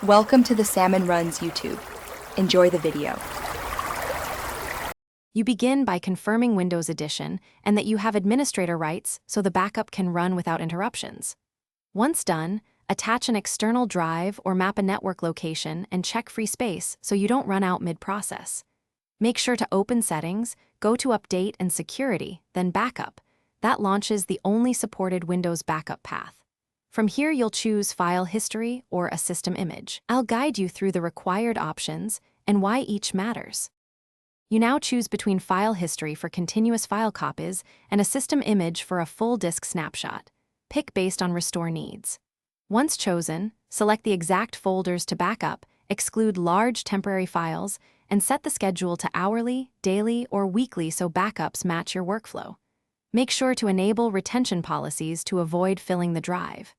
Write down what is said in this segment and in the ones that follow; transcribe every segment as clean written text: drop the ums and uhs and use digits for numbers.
Welcome to the Salmon Runs YouTube. Enjoy the video. You begin by confirming Windows Edition and that you have administrator rights so the backup can run without interruptions. Once done, attach an external drive or map a network location and check free space so you don't run out mid-process. Make sure to open Settings, go to Update and Security, then Backup. That launches the only supported Windows backup path. From here, you'll choose File History or a system image. I'll guide you through the required options and why each matters. You now choose between File History for continuous file copies and a system image for a full disk snapshot. Pick based on restore needs. Once chosen, select the exact folders to backup, exclude large temporary files, and set the schedule to hourly, daily, or weekly so backups match your workflow. Make sure to enable retention policies to avoid filling the drive.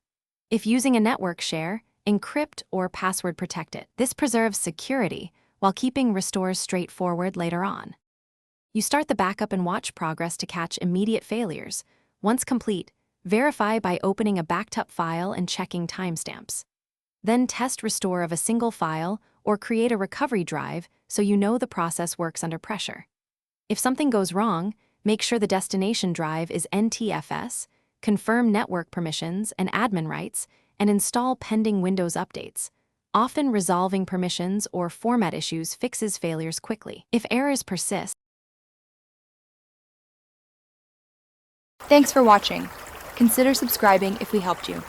If using a network share, encrypt or password protect it. This preserves security while keeping restores straightforward later on. You start the backup and watch progress to catch immediate failures. Once complete, verify by opening a backed up file and checking timestamps. Then test restore of a single file or create a recovery drive so you know the process works under pressure. If something goes wrong, make sure the destination drive is NTFS, confirm network permissions and admin rights, and install pending Windows updates. Often resolving permissions or format issues fixes failures quickly. If errors persist, Thanks for watching. Consider subscribing if we helped you.